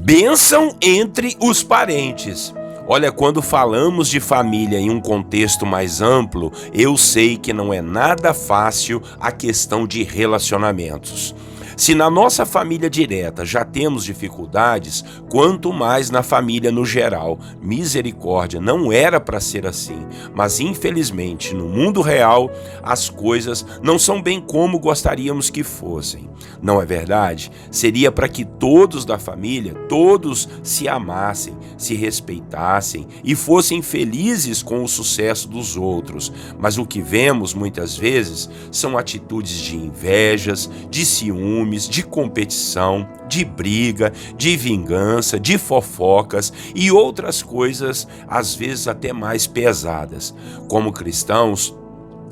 Bênção entre os parentes. Olha, quando falamos de família em um contexto mais amplo, eu sei que não é nada fácil a questão de relacionamentos. Se na nossa família direta já temos dificuldades, quanto mais na família no geral. Misericórdia, não era para ser assim, mas infelizmente no mundo real as coisas não são bem como gostaríamos que fossem. Não é verdade? Seria para que todos da família, todos se amassem, se respeitassem e fossem felizes com o sucesso dos outros. Mas o que vemos muitas vezes são atitudes de invejas, de ciúmes, de competição, de briga, de vingança, de fofocas e outras coisas, às vezes até mais pesadas. Como cristãos,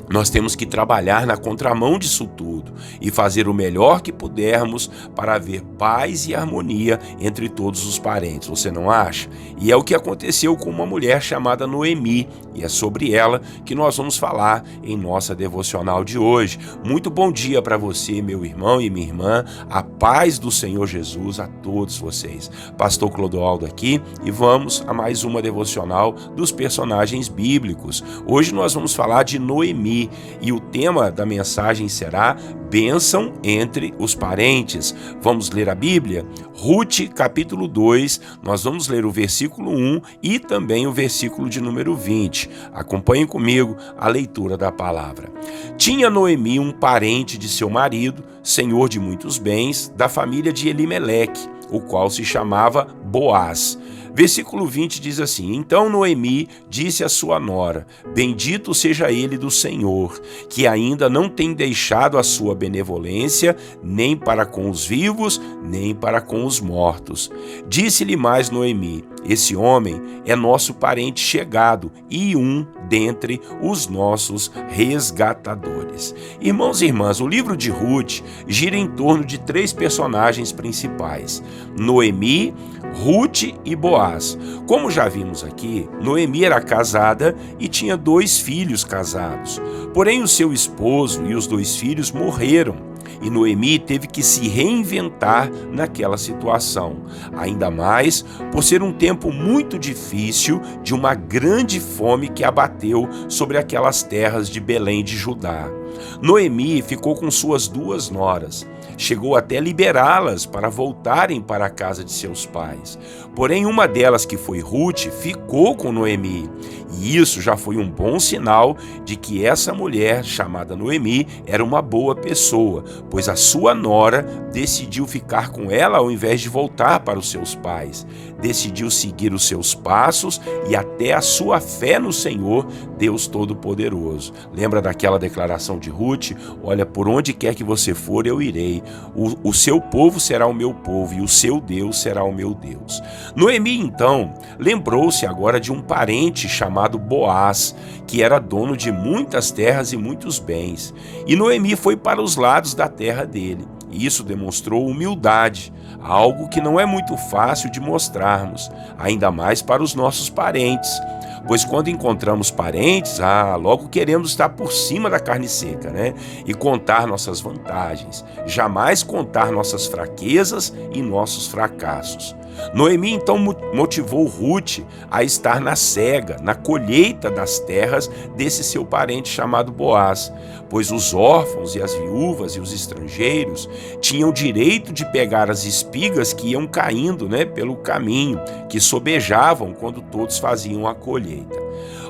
nós temos que trabalhar na contramão disso tudo e fazer o melhor que pudermos para haver paz e harmonia entre todos os parentes, você não acha? E é o que aconteceu com uma mulher chamada Noemi, e é sobre ela que nós vamos falar em nossa devocional de hoje. Muito bom dia para você, meu irmão e minha irmã, a paz do Senhor Jesus a todos vocês. Pastor Clodoaldo aqui e vamos a mais uma devocional dos personagens bíblicos. Hoje nós vamos falar de Noemi. E o tema da mensagem será bênção entre os parentes. Vamos ler a Bíblia? Ruth, capítulo 2, nós vamos ler o versículo 1 e também o versículo de número 20. Acompanhem comigo a leitura da palavra. Tinha Noemi um parente de seu marido, senhor de muitos bens, da família de Elimeleque, o qual se chamava Boaz. Versículo 20 diz assim: Então Noemi disse à sua nora: Bendito seja ele do Senhor, que ainda não tem deixado a sua benevolência, nem para com os vivos, nem para com os mortos. Disse-lhe mais Noemi: Esse homem é nosso parente chegado e um dentre os nossos resgatadores. Irmãos e irmãs, o livro de Ruth gira em torno de três personagens principais: Noemi, Ruth e Boaz. Como já vimos aqui, Noemi era casada e tinha 2 filhos casados. Porém, o seu esposo e os 2 filhos morreram. E Noemi teve que se reinventar naquela situação, ainda mais por ser um tempo muito difícil de uma grande fome que abateu sobre aquelas terras de Belém de Judá. Noemi ficou com suas 2 noras, chegou até liberá-las para voltarem para a casa de seus pais. Porém, uma delas, que foi Ruth, ficou com Noemi. E isso já foi um bom sinal de que essa mulher, chamada Noemi, era uma boa pessoa, pois a sua nora decidiu ficar com ela ao invés de voltar para os seus pais. Decidiu seguir os seus passos e até a sua fé no Senhor, Deus Todo-Poderoso. Lembra daquela declaração de Ruth? Olha, por onde quer que você for, eu irei. O seu povo será o meu povo e o seu Deus será o meu Deus. Noemi, então, lembrou-se agora de um parente chamado Boaz, que era dono de muitas terras e muitos bens. E Noemi foi para os lados da terra dele. E isso demonstrou humildade, algo que não é muito fácil de mostrarmos, ainda mais para os nossos parentes. Pois quando encontramos parentes, logo queremos estar por cima da carne seca, né? E contar nossas vantagens, jamais contar nossas fraquezas e nossos fracassos. Noemi então motivou Ruth a estar na cega, na colheita das terras desse seu parente chamado Boaz, pois os órfãos e as viúvas e os estrangeiros tinham direito de pegar as espigas que iam caindo, né, pelo caminho, que sobejavam quando todos faziam a colheita.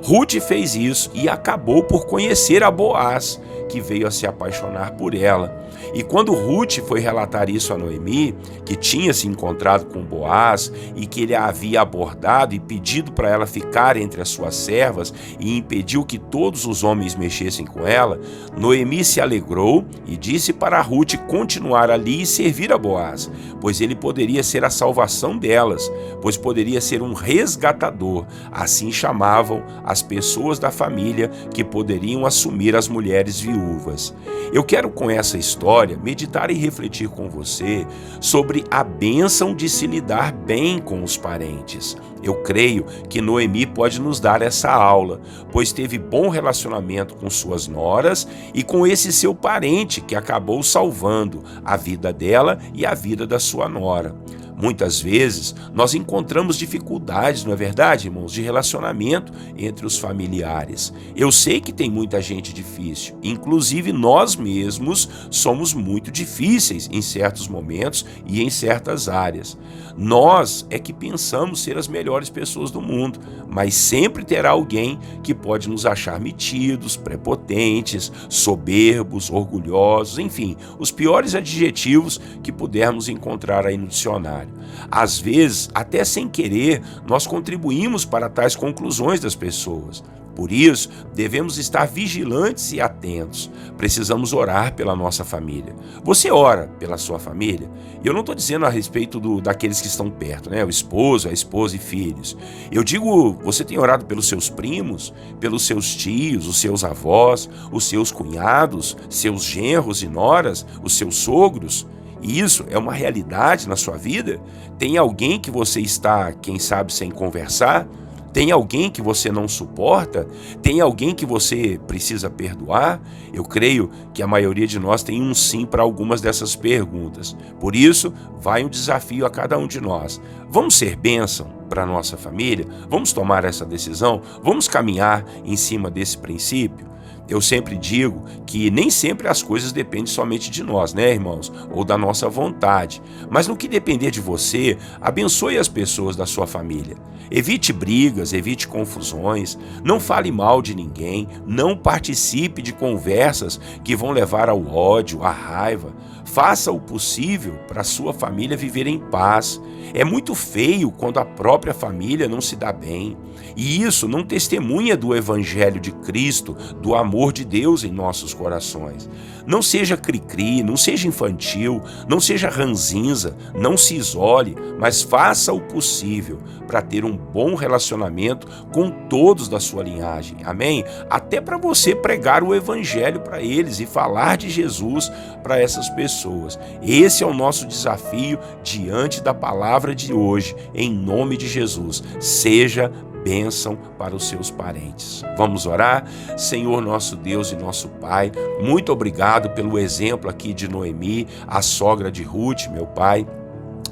Ruth fez isso e acabou por conhecer a Boaz, que veio a se apaixonar por ela. E quando Ruth foi relatar isso a Noemi, que tinha se encontrado com Boaz e que ele a havia abordado e pedido para ela ficar entre as suas servas e impediu que todos os homens mexessem com ela, Noemi se alegrou e disse para Ruth continuar ali e servir a Boaz, pois ele poderia ser a salvação delas, pois poderia ser um resgatador, assim chamavam as pessoas da família que poderiam assumir as mulheres viúvas. Eu quero com essa história meditar e refletir com você sobre a bênção de se lidar bem com os parentes. Eu creio que Noemi pode nos dar essa aula, pois teve bom relacionamento com suas noras e com esse seu parente que acabou salvando a vida dela e a vida da sua nora. Muitas vezes nós encontramos dificuldades, não é verdade, irmãos, de relacionamento entre os familiares. Eu sei que tem muita gente difícil, inclusive nós mesmos somos muito difíceis em certos momentos e em certas áreas. Nós é que pensamos ser as melhores pessoas do mundo, mas sempre terá alguém que pode nos achar metidos, prepotentes, soberbos, orgulhosos, enfim, os piores adjetivos que pudermos encontrar aí no dicionário. Às vezes, até sem querer, nós contribuímos para tais conclusões das pessoas. Por isso, devemos estar vigilantes e atentos. Precisamos orar pela nossa família. Você ora pela sua família? Eu não estou dizendo a respeito daqueles que estão perto, né? O esposo, a esposa e filhos. Eu digo, você tem orado pelos seus primos, pelos seus tios, os seus avós, os seus cunhados, seus genros e noras, os seus sogros? E isso é uma realidade na sua vida? Tem alguém que você está, quem sabe, sem conversar? Tem alguém que você não suporta? Tem alguém que você precisa perdoar? Eu creio que a maioria de nós tem um sim para algumas dessas perguntas. Por isso, vai um desafio a cada um de nós. Vamos ser bênção para a nossa família? Vamos tomar essa decisão? Vamos caminhar em cima desse princípio? Eu sempre digo que nem sempre as coisas dependem somente de nós, né, irmãos? Ou da nossa vontade. Mas no que depender de você, abençoe as pessoas da sua família. Evite brigas, evite confusões, não fale mal de ninguém, não participe de conversas que vão levar ao ódio, à raiva. Faça o possível para a sua família viver em paz. É muito feio quando a própria família não se dá bem. E isso não testemunha do Evangelho de Cristo, do amor de Deus em nossos corações. Não seja cri-cri, não seja infantil, não seja ranzinza, não se isole, mas faça o possível para ter um bom relacionamento com todos da sua linhagem. Amém? Até para você pregar o Evangelho para eles e falar de Jesus para essas pessoas. Esse é o nosso desafio diante da palavra de hoje, em nome de Jesus. Seja bênção para os seus parentes. Vamos orar? Senhor nosso Deus e nosso Pai, muito obrigado pelo exemplo aqui de Noemi, a sogra de Ruth, meu Pai,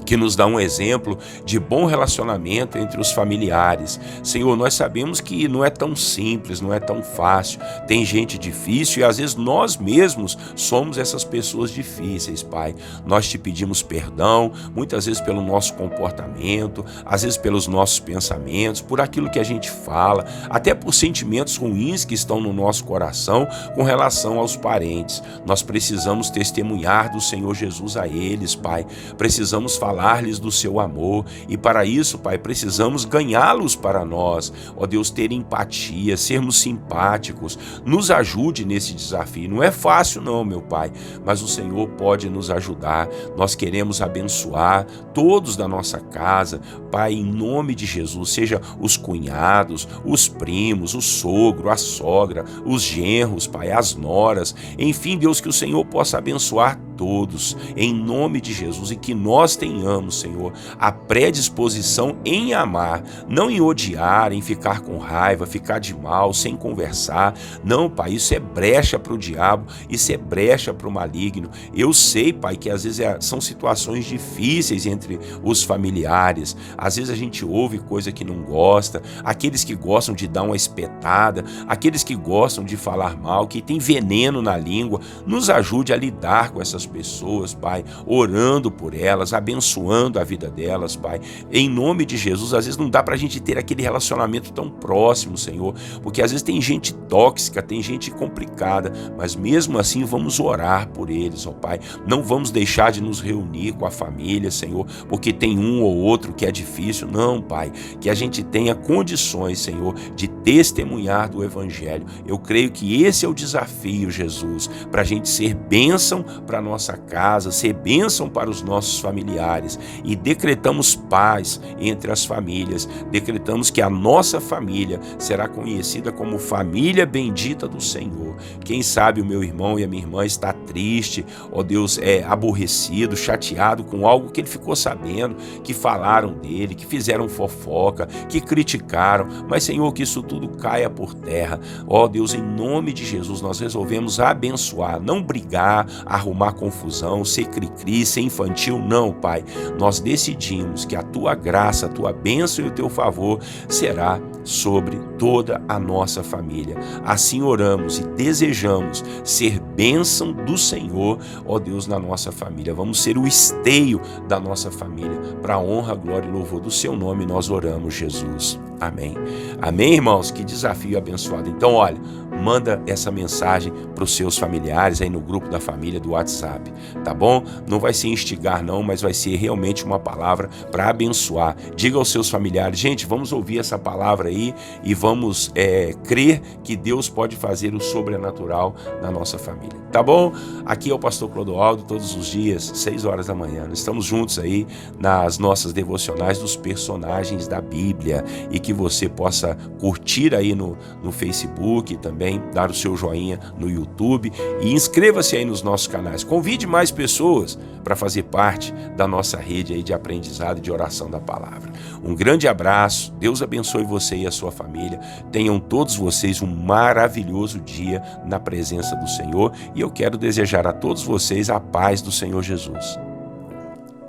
que nos dá um exemplo de bom relacionamento entre os familiares. Senhor, nós sabemos que não é tão simples, não é tão fácil. Tem gente difícil e às vezes nós mesmos somos essas pessoas difíceis, Pai. Nós te pedimos perdão, muitas vezes pelo nosso comportamento, às vezes pelos nossos pensamentos, por aquilo que a gente fala, até por sentimentos ruins que estão no nosso coração com relação aos parentes. Nós precisamos testemunhar do Senhor Jesus a eles, Pai. Precisamos falar-lhes do seu amor e para isso, Pai, precisamos ganhá-los para nós. Ó Deus, ter empatia, sermos simpáticos. Nos ajude nesse desafio. Não é fácil não, meu Pai, mas o Senhor pode nos ajudar. Nós queremos abençoar todos da nossa casa, Pai, em nome de Jesus, seja os cunhados, os primos, o sogro, a sogra, os genros, Pai, as noras, enfim, Deus, que o Senhor possa abençoar todos, em nome de Jesus, e que nós tenhamos, Senhor, a predisposição em amar, não em odiar, em ficar com raiva, ficar de mal, sem conversar. Não, Pai, isso é brecha para o diabo, isso é brecha para o maligno. Eu sei, Pai, que às vezes são situações difíceis entre os familiares, às vezes a gente ouve coisa que não gosta, aqueles que gostam de dar uma espetada, aqueles que gostam de falar mal, que tem veneno na língua. Nos ajude a lidar com essas pessoas, Pai, orando por elas, abençoando a vida delas, Pai, em nome de Jesus. Às vezes não dá pra gente ter aquele relacionamento tão próximo, Senhor, porque às vezes tem gente tóxica, tem gente complicada, mas mesmo assim vamos orar por eles, ó Pai. Não vamos deixar de nos reunir com a família, Senhor, porque tem um ou outro que é difícil. Não, Pai, que a gente tenha condições, Senhor, de testemunhar do Evangelho. Eu creio que esse é o desafio, Jesus, pra gente ser bênção para nossa casa, ser bênção para os nossos familiares, e decretamos paz entre as famílias, decretamos que a nossa família será conhecida como família bendita do Senhor. Quem sabe o meu irmão e a minha irmã está triste, ó Deus, aborrecido, chateado com algo que ele ficou sabendo, que falaram dele, que fizeram fofoca, que criticaram, mas Senhor, que isso tudo caia por terra. Ó Deus, em nome de Jesus, nós resolvemos abençoar, não brigar, arrumar confusão, confusão, ser cri-cri, ser infantil. Não, Pai. Nós decidimos que a Tua graça, a Tua bênção e o Teu favor será sobre toda a nossa família. Assim oramos e desejamos ser bênção do Senhor, ó Deus, na nossa família. Vamos ser o esteio da nossa família. Para a honra, glória e louvor do Seu nome, nós oramos, Jesus. Amém. Amém, irmãos? Que desafio abençoado. Então, olha, manda essa mensagem para os seus familiares aí no grupo da família do WhatsApp, tá bom? Não vai ser instigar não, mas vai ser realmente uma palavra para abençoar. Diga aos seus familiares, gente, vamos ouvir essa palavra aí e vamos crer que Deus pode fazer o sobrenatural na nossa família, tá bom? Aqui é o pastor Clodoaldo, todos os dias, 6 horas da manhã. Nós estamos juntos aí nas nossas devocionais dos personagens da Bíblia e que você possa curtir aí no Facebook também, dar o seu joinha no YouTube e inscreva-se aí nos nossos canais. Convide mais pessoas para fazer parte da nossa rede aí de aprendizado e de oração da palavra. Um grande abraço, Deus abençoe você e a sua família. Tenham todos vocês um maravilhoso dia na presença do Senhor e eu quero desejar a todos vocês a paz do Senhor Jesus.